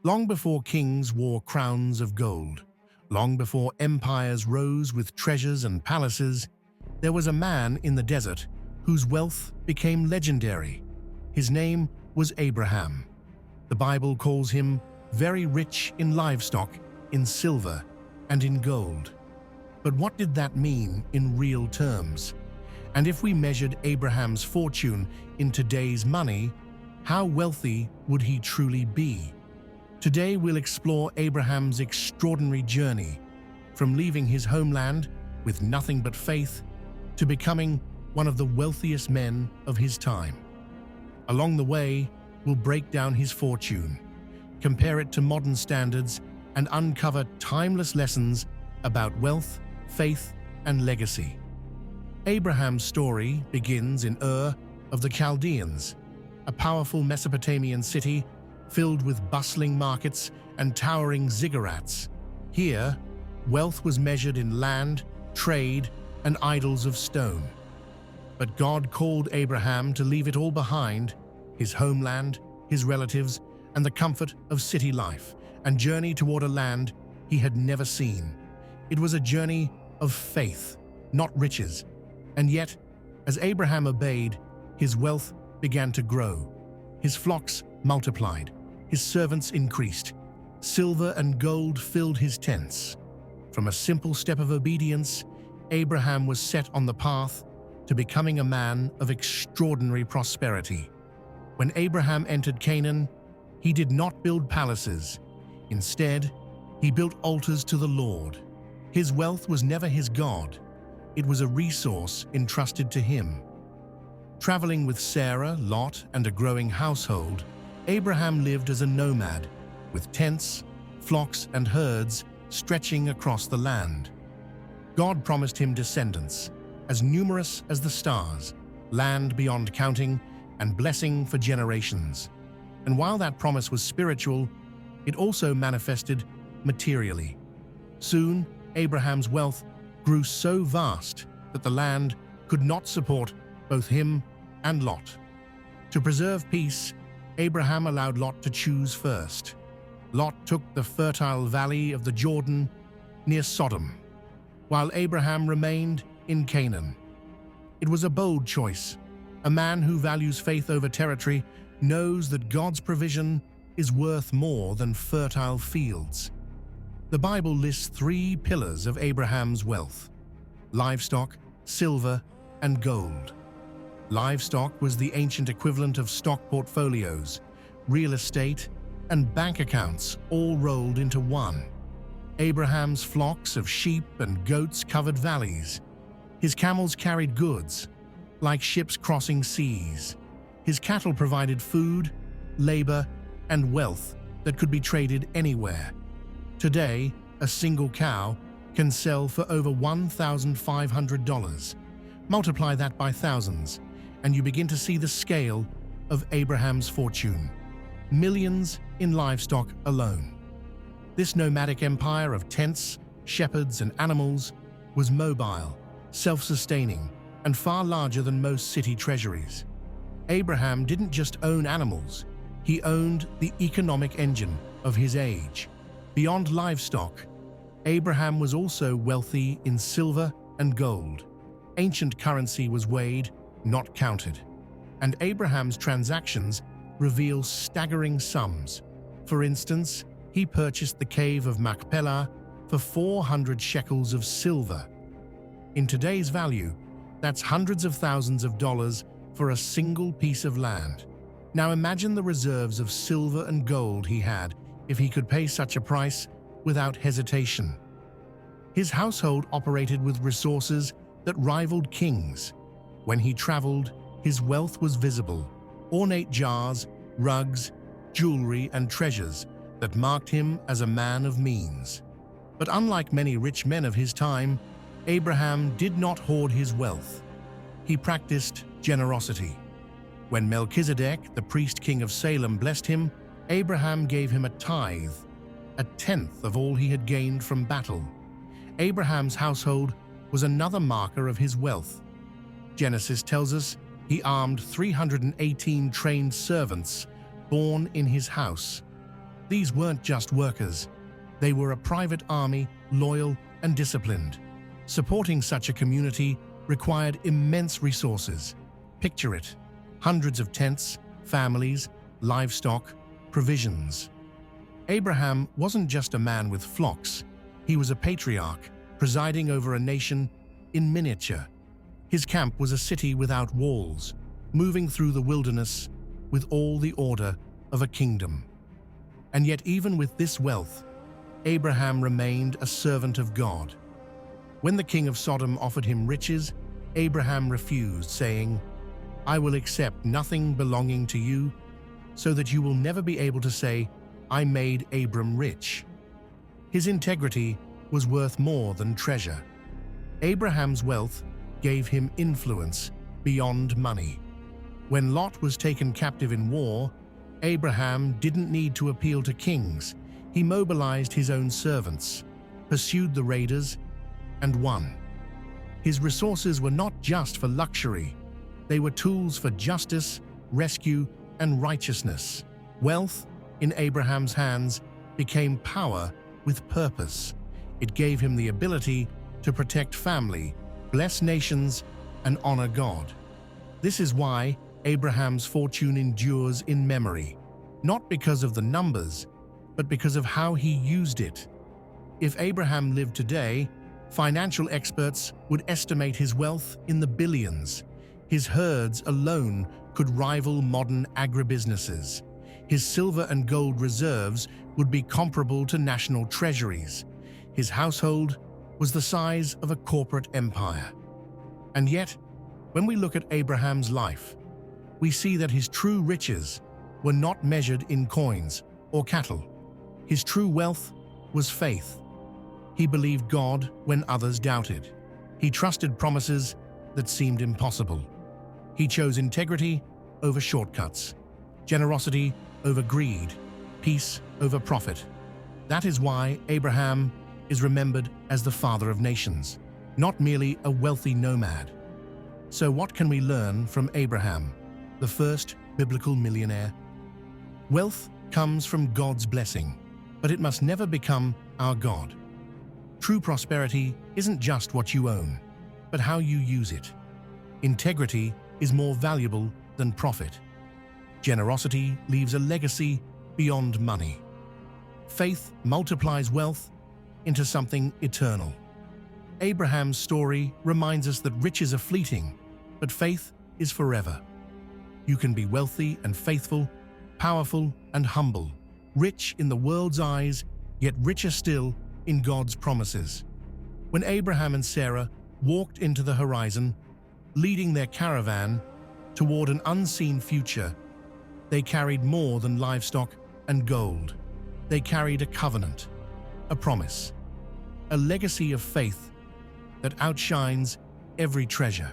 Long before kings wore crowns of gold, long before empires rose with treasures and palaces, there was a man in the desert whose wealth became legendary. His name was Abraham. The Bible calls him very rich in livestock, in silver, and in gold. But what did that mean in real terms? And if we measured Abraham's fortune in today's money, how wealthy would he truly be? Today we'll explore Abraham's extraordinary journey, from leaving his homeland with nothing but faith to becoming one of the wealthiest men of his time. Along the way, we'll break down his fortune, compare it to modern standards, and uncover timeless lessons about wealth, faith, and legacy. Abraham's story begins in Ur of the Chaldeans, a powerful Mesopotamian city filled with bustling markets and towering ziggurats. Here, wealth was measured in land, trade, and idols of stone. But God called Abraham to leave it all behind, his homeland, his relatives, and the comfort of city life, and journey toward a land he had never seen. It was a journey of faith, not riches. And yet, as Abraham obeyed, his wealth began to grow. His flocks multiplied, his servants increased. Silver and gold filled his tents. From a simple step of obedience, Abraham was set on the path to becoming a man of extraordinary prosperity. When Abraham entered Canaan, he did not build palaces. Instead, he built altars to the Lord. His wealth was never his God. It was a resource entrusted to him. Traveling with Sarah, Lot, and a growing household, Abraham lived as a nomad, with tents, flocks, and herds stretching across the land. God promised him descendants, as numerous as the stars, land beyond counting, and blessing for generations. And while that promise was spiritual, it also manifested materially. Soon, Abraham's wealth grew so vast that the land could not support both him and Lot. To preserve peace, Abraham allowed Lot to choose first. Lot took the fertile valley of the Jordan near Sodom, while Abraham remained in Canaan. It was a bold choice. A man who values faith over territory knows that God's provision is worth more than fertile fields. The Bible lists three pillars of Abraham's wealth: livestock, silver, and gold. Livestock was the ancient equivalent of stock portfolios, real estate, and bank accounts all rolled into one. Abraham's flocks of sheep and goats covered valleys. His camels carried goods, like ships crossing seas. His cattle provided food, labor, and wealth that could be traded anywhere. Today, a single cow can sell for over $1,500. Multiply that by thousands, and you begin to see the scale of Abraham's fortune. Millions in livestock alone. This nomadic empire of tents, shepherds, and animals was mobile, self-sustaining, and far larger than most city treasuries. Abraham didn't just own animals, he owned the economic engine of his age. Beyond livestock, Abraham was also wealthy in silver and gold. Ancient currency was weighed, not counted, and Abraham's transactions reveal staggering sums. For instance, he purchased the cave of Machpelah for 400 shekels of silver. In today's value, that's hundreds of thousands of dollars for a single piece of land. Now imagine the reserves of silver and gold he had if he could pay such a price without hesitation. His household operated with resources that rivaled kings. When he traveled, his wealth was visible: ornate jars, rugs, jewelry, and treasures that marked him as a man of means. But unlike many rich men of his time, Abraham did not hoard his wealth. He practiced generosity. When Melchizedek, the priest king of Salem, blessed him, Abraham gave him a tithe, a tenth of all he had gained from battle. Abraham's household was another marker of his wealth. Genesis tells us he armed 318 trained servants born in his house. These weren't just workers. They were a private army, loyal and disciplined. Supporting such a community required immense resources. Picture it: hundreds of tents, families, livestock, provisions. Abraham wasn't just a man with flocks. He was a patriarch, presiding over a nation in miniature. His camp was a city without walls, moving through the wilderness with all the order of a kingdom. And yet, even with this wealth, Abraham remained a servant of God. When the king of Sodom offered him riches, Abraham refused, saying, "I will accept nothing belonging to you, so that you will never be able to say, 'I made Abram rich.'" His integrity was worth more than treasure. Abraham's wealth gave him influence beyond money. When Lot was taken captive in war, Abraham didn't need to appeal to kings. He mobilized his own servants, pursued the raiders, and won. His resources were not just for luxury. They were tools for justice, rescue, and righteousness. Wealth, in Abraham's hands, became power with purpose. It gave him the ability to protect family, bless nations, and honor God. This is why Abraham's fortune endures in memory, not because of the numbers, but because of how he used it. If Abraham lived today, financial experts would estimate his wealth in the billions. His herds alone could rival modern agribusinesses. His silver and gold reserves would be comparable to national treasuries. His household was the size of a corporate empire. And yet, when we look at Abraham's life, we see that his true riches were not measured in coins or cattle. His true wealth was faith. He believed God when others doubted. He trusted promises that seemed impossible. He chose integrity over shortcuts, generosity over greed, peace over profit. That is why Abraham is remembered as the father of nations, not merely a wealthy nomad. So what can we learn from Abraham, the first biblical millionaire? Wealth comes from God's blessing, but it must never become our God. True prosperity isn't just what you own, but how you use it. Integrity is more valuable than profit. Generosity leaves a legacy beyond money. Faith multiplies wealth into something eternal. Abraham's story reminds us that riches are fleeting, but faith is forever. You can be wealthy and faithful, powerful and humble, rich in the world's eyes, yet richer still in God's promises. When Abraham and Sarah walked into the horizon, leading their caravan toward an unseen future, they carried more than livestock and gold. They carried a covenant, a promise, a legacy of faith that outshines every treasure.